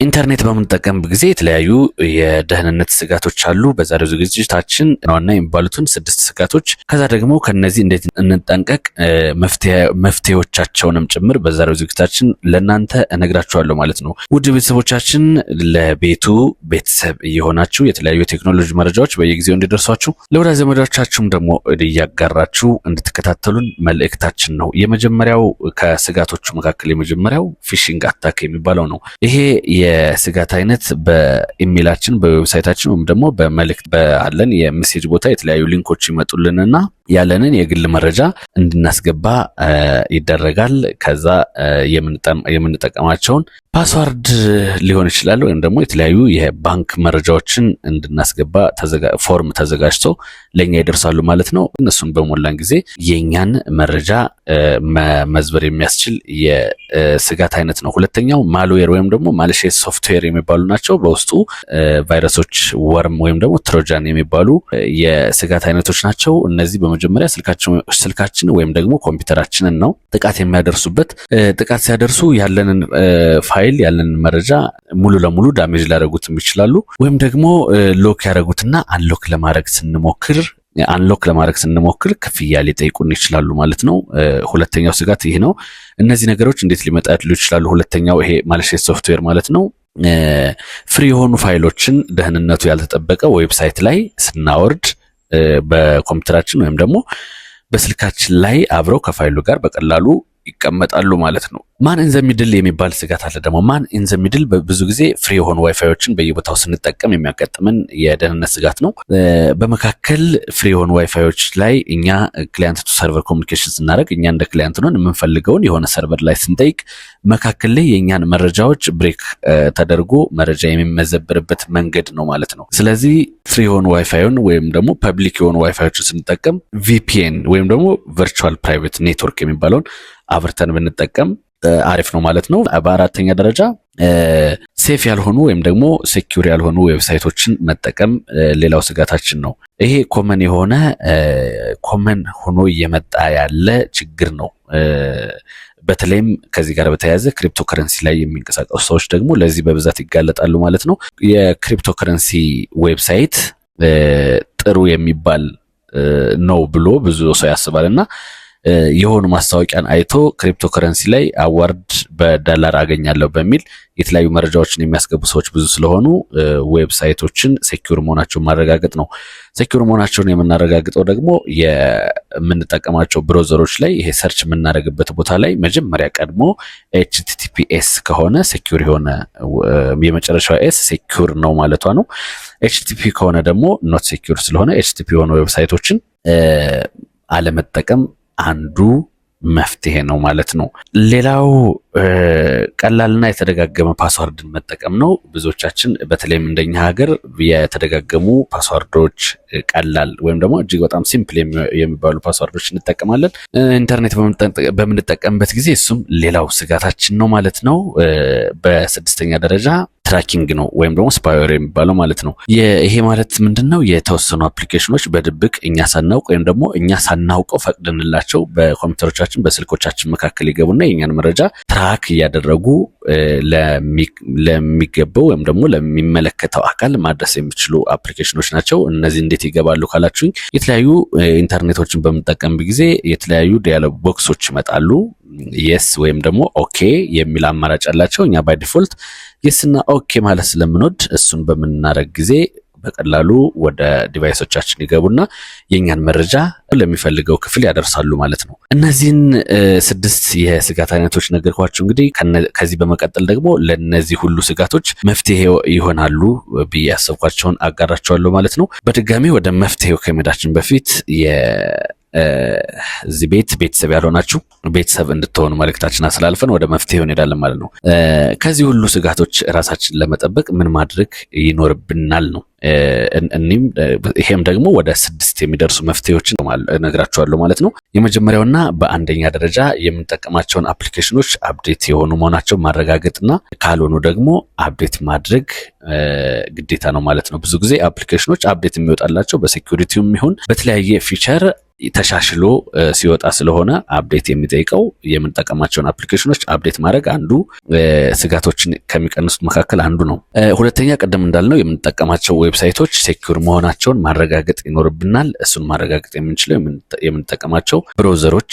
ኢንተርኔት በምንጠቀምበት ጊዜ የተለያዩ የደህንነት ስጋቶች አሉ። በዛሬው ዝግጅታችን ዋና የሚባሉትን 6 ስጋቶች ከዛ ደግሞ ከነዚህ እንዴት እንጠንቀቅ መፍትሄዎቻቸውንም ጭምር በዛሬው ዝግጅታችን ለእናንተ እነግራችኋለሁ ማለት ነው። ውድ ቤተሰቦቻችን ለቤቱ ቤተሰብ እየሆናችሁ የተለያዩ የቴክኖሎጂ መረጃዎች በየጊዜው እንዲደርሷችሁ ለወዳጅ ዘመዶቻችሁም ደግሞ እያጋራችሁ እንድትከታተሉን መልእክታችን ነው። የመጀመሪያው ከስጋቶቹ መካከል የመጀመሪያው ፊሽንግ አታክ የሚባለው ነው። ይሄ የስጋት አይነት በኢሜይላችን በዌብሳይታችን ወይም ደግሞ በመልእክት ባለን የሜሴጅ ቦታ የተለያዩ ሊንኮች ይመጡልንና ያለንን የግል መረጃ እንድናስገባ ይደረጋል። ከዛ የምንጠቀማቸውን ፓስዋርድ ሊሆን ይችላል ወይም ደግሞ የተለያዩ የባንክ መረጃዎችን እንድናስገባ ፎርም ተዘጋጅቶ ለኛ ይደርሳሉ ማለት ነው። እነሱን በሞላን ጊዜ የኛን መረጃ መዝበር የሚያስችል የስጋት አይነት ነው። ሁለተኛው ማልዌር ወይም ደግሞ ማሊሺየስ ሶፍትዌር የሚባሉ ናቸው። በውስጡ ቫይረሶች፣ ወርም ወይም ደግሞ ትሮጃን የሚባሉ የስጋት አይነቶች ናቸው። እነዚህ በመጀመሪያ ስልካችን ወይም ደግሞ ኮምፒውተራችንን ነው ጥቃት የሚያደርሱበት። ጥቃት ሲያደርሱ ያለንን ፋይል ያለንን መረጃ ሙሉ ለሙሉ ዳሜጅ ሊያደርጉትም ይችላሉ። ወይም ደግሞ ሎክ ያደርጉትና አንሎክ ለማድረግ ስንሞክር ክፍያ ሊጠይቁን ይችላሉ ማለት ነው። ሁለተኛው ስጋት ይሄ ነው። እነዚህ ነገሮች እንዴት ሊመጣሉ ይችላሉ? ሁለተኛው ይሄ ማሊሺየስ ሶፍትዌር ማለት ነው። ፍሪ የሆኑ ፋይሎችን ደህንነቱ ያልተጠበቀ ዌብሳይት ላይ ስናወርድ በኮምፒውተራችን ወይም ደግሞ በስልካችን ላይ አብረው ከፋይሉ ጋር በቀላሉ ይቀመጣሉ ማለት ነው። ማን ኢን ዘ ሚድል የሚባል ስጋት አለ ደግሞ። ማን ኢን ዘ ሚድል ብዙ ጊዜ ፍሪ የሆኑ ዋይፋዮችን በየቦታው ስንጠቀም የሚያጋጥመን የደህንነት ስጋት ነው። በመካከል ፍሪ የሆኑ ዋይፋዮች ላይ እኛ ክላይንት ቱ ሰርቨር ኮሚኒኬሽን ስናደርግ እኛ እንደ ክላይንት ነን የምንፈልገውን የሆነ ሰርቨር ላይ ስንጠይቅ መካከል ላይ የኛን መረጃዎች ብሬክ ተደርጎ መረጃ የሚመዘበርበት መንገድ ነው ማለት ነው። ስለዚህ ፍሪ የሆኑ ዋይፋዩን ወይም ደግሞ ፐብሊክ የሆኑ ዋይፋዮችን ስንጠቀም ቪፒኤን ወይም ደግሞ ቨርቹዋል ፕራይቬት ኔትወርክ የሚባለውን አብርተን ብንጠቀም አሪፍ ነው ማለት ነው። በአራተኛ ደረጃ ሴፍ ያልሆኑ ወይም ደግሞ ሴኩር ያልሆኑ ዌብሳይቶችን መጠቀም ሌላው ስጋታችን ነው። ይሄ ኮመን ሆኖ እየመጣ ያለ ችግር ነው። በተለይም ከዚህ ጋር በተያያዘ ክሪፕቶ ከረንሲ ላይ የሚንቀሳቀሱ ሰዎች ደግሞ ለዚህ በብዛት ይጋለጣሉ ማለት ነው። የክሪፕቶ ከረንሲ ዌብሳይት ጥሩ የሚባል ነው ብሎ ብዙ ሰው ያስባልና የሆኑ ማስታወቂያን አይቶ ክሪፕቶ ከረንሲ ላይ አዋርድ በዶላር አገኛለሁ በሚል የተለያዩ መረጃዎችን የሚያስገቡ ሰዎች ብዙ ስለሆኑ ዌብሳይቶችን ሴኩር መሆናቸውን ማረጋገጥ ነው። ሴኩር መሆናቸውን የምናረጋግጠው ደግሞ የምንጠቀማቸው ብሮዘሮች ላይ ይሄ ሰርች የምናደርግበት ቦታ ላይ መጀመሪያ ቀድሞ HTTPS ከሆነ ሴኩር የሆነ የመጨረሻው ኤስ ሴኩር ነው ማለቷ ነው። HTTP ከሆነ ደግሞ ኖት ሴኩር ስለሆነ HTTP የሆኑ ዌብሳይቶችን አለመጠቀም አንዱ መፍትሄ ነው ማለት ነው። ሌላው ቀላልና የተደጋገመ ፓስዋርድን መጠቀም ነው። ብዙዎቻችን በተለይም እንደኛ ሀገር የተደጋገሙ ፓስዋርዶች ቀላል ወይም ደግሞ እጅግ በጣም ሲምፕል የሚባሉ ፓስዋርዶች እንጠቀማለን። ኢንተርኔት በምንጠቀምበት ጊዜ እሱም ሌላው ስጋታችን ነው ማለት ነው። በስድስተኛ ደረጃ ትራኪንግ ነው ወይም ደግሞ ስፓይዌር የሚባለው ማለት ነው። ይሄ ማለት ምንድነው? የተወሰኑ አፕሊኬሽኖች በድብቅ እኛ ሳናውቅ ወይም ደግሞ እኛ ሳናውቀው ፈቅደንላቸው በኮምፒውተሮቻችን በስልኮቻችን መካከል ይገቡና የኛን መረጃ ትራክ እያደረጉ ለሚገባው ወይም ደግሞ ለሚመለከተው አካል ማድረስ የሚችሉ አፕሊኬሽኖች ናቸው። እነዚህ እንዴት ይገባሉ ካላችሁኝ የተለያዩ ኢንተርኔቶችን በምንጠቀምበት ጊዜ የተለያዩ ዲያሎግ ቦክሶች ይመጣሉ። የስ ወይም ደግሞ ኦኬ የሚል አማራጭ አላቸው። እኛ ባይ ዲፎልት የስና ኦኬ ማለት ስለምንወድ እሱን በምናደርግ ጊዜ በቀላሉ ወደ ዲቫይሶቻችን ይገቡና የኛን መረጃ ለሚፈልገው ክፍል ያደርሳሉ ማለት ነው። እነዚህን 6 የስጋት አይነቶች ነገርኳችሁ። እንግዲህ ከዚህ በመቀጠል ደግሞ ለነዚህ ሁሉ ስጋቶች መፍትሄ ይሆናሉ ብዬ ያሰብኳቸውን አጋራቸዋለሁ ማለት ነው። በድጋሚ ወደ መፍትሄው ከመሄዳችን በፊት እዚህ ቤተሰብ ያልሆናችሁ ቤተሰብ እንድትሆኑ መልእክታችን አስተላልፈን ወደ መፍትሄው እንሄዳለን ማለት ነው። ከዚህ ሁሉ ስጋቶች ራሳችንን ለመጠበቅ ምን ማድረግ ይኖርብናል ነው። ይሄም ደግሞ ወደ 6 የሚደርሱ መፍትሄዎችን እነግራችኋለሁ ማለት ነው። የመጀመሪያውና በአንደኛ ደረጃ የምንጠቀማቸውን አፕሊኬሽኖች አፕዴት የሆኑ መሆናቸውን ማረጋገጥና ካልሆኑ ደግሞ አፕዴት ማድረግ ግዴታ ነው ማለት ነው። ብዙ ጊዜ አፕሊኬሽኖች አፕዴት የሚወጣላቸው በሴኩሪቲውም ይሁን በተለያየ ፊቸር ተሻሽሎ ሲወጣ ስለሆነ አፕዴት የሚጠይቀው የምንጠቀማቸውን አፕሊኬሽኖች አፕዴት ማድረግ አንዱ ስጋቶችን ከሚቀንሱት መካከል አንዱ ነው። ሁለተኛ ቀደም እንዳልነው የምንጠቀማቸው ዌብሳይቶች ሴኩር መሆናቸውን ማረጋገጥ ይኖርብናል። እሱን ማረጋገጥ የምንችለው የምንጠቀማቸው ብራውዘሮች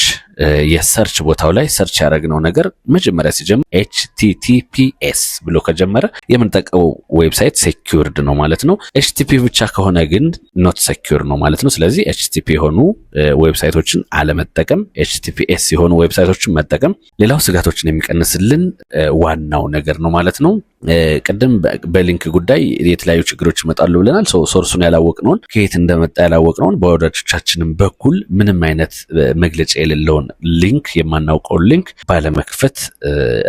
የሰርች ቦታው ላይ ሰርች ያደረግነው ነገር መጀመሪያ ሲጀምር HTTPS ብሎ ከጀመረ የምንጠቀመው ዌብሳይት ሴኩርድ ነው ማለት ነው። HTTP ብቻ ከሆነ ግን ኖት ሴኩር ነው ማለት ነው። ስለዚህ HTTP የሆኑ ዌብሳይቶችን አለመጠቀም፣ HTTPS የሆኑ ዌብሳይቶችን መጠቀም ሌላው ስጋቶችን የሚቀንስልን ዋናው ነገር ነው ማለት ነው። ቅድም በሊንክ ጉዳይ የተለያዩ ችግሮች ይመጣሉ ብለናል። ሶርሱን ያላወቅነውን ከየት እንደመጣ ያላወቅነውን በወዳጆቻችንም በኩል ምንም አይነት መግለጫ የሌለውን ሊንክ የማናውቀውን ሊንክ ባለመክፈት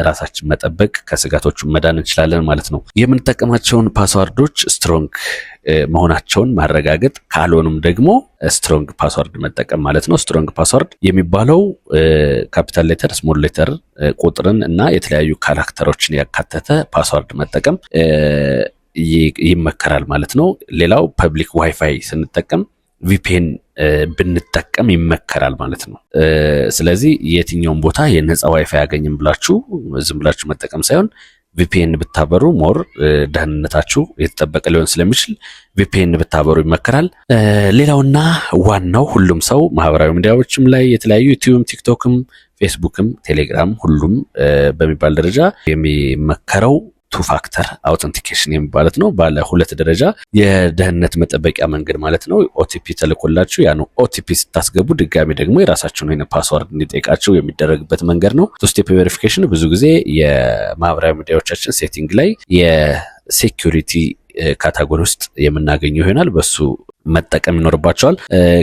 ራሳችን መጠበቅ ከስጋቶቹ መዳን እንችላለን ማለት ነው። የምንጠቀማቸውን ፓስዋርዶች ስትሮንግ መሆናቸውን ማረጋገጥ፣ ካልሆኑም ደግሞ ስትሮንግ ፓስወርድ መጠቀም ማለት ነው። ስትሮንግ ፓስወርድ የሚባለው ካፒታል ሌተር፣ ስሞል ሌተር፣ ቁጥርን እና የተለያዩ ካራክተሮችን ያካተተ ፓስወርድ መጠቀም ይመከራል ማለት ነው። ሌላው ፐብሊክ ዋይፋይ ስንጠቀም ቪፒኤን ብንጠቀም ይመከራል ማለት ነው። ስለዚህ የትኛውም ቦታ የነፃ ዋይፋይ ያገኝም ብላችሁ ዝም ብላችሁ መጠቀም ሳይሆን ቪፒኤን ብታበሩ ሞር ደህንነታችሁ የተጠበቀ ሊሆን ስለሚችል ቪፒኤን ብታበሩ ይመከራል። ሌላውና ዋናው ሁሉም ሰው ማህበራዊ ሚዲያዎችም ላይ የተለያዩ ዩቲዩብም፣ ቲክቶክም፣ ፌስቡክም፣ ቴሌግራም ሁሉም በሚባል ደረጃ የሚመከረው ቱ ፋክተር አውተንቲኬሽን የሚባለት ነው። ባለ 2 ደረጃ የደህንነት መጠበቂያ መንገድ ማለት ነው። ኦቲፒ ተልኮላችሁ ያን ኦቲፒ ስታስገቡ ድጋሚ ደግሞ የራሳችሁን አይነት ፓስወርድ እንዲጠይቃችሁ የሚደረግበት መንገድ ነው። ቱ ስቴፕ ቬሪፊኬሽን ብዙ ጊዜ የማህበራዊ ሚዲያዎቻችን ሴቲንግ ላይ የሴኩሪቲ ካታጎሪ ውስጥ የምናገኘው ይሆናል። በሱ መጠቀም ይኖርባቸዋል።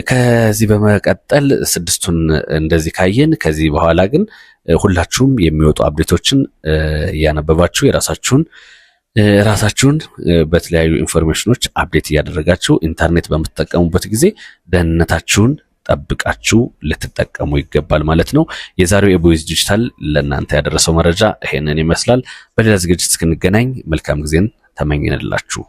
ከዚህ በመቀጠል 6ቱን እንደዚህ ካየን ከዚህ በኋላ ግን ሁላችሁም የሚወጡ አፕዴቶችን እያነበባችሁ ራሳችሁን በተለያዩ ኢንፎርሜሽኖች አፕዴት እያደረጋችሁ ኢንተርኔት በምትጠቀሙበት ጊዜ ደህንነታችሁን ጠብቃችሁ ልትጠቀሙ ይገባል ማለት ነው። የዛሬው የቦይዝ ዲጂታል ለእናንተ ያደረሰው መረጃ ይሄንን ይመስላል። በሌላ ዝግጅት እስክንገናኝ መልካም ጊዜን ተመኝንላችሁ።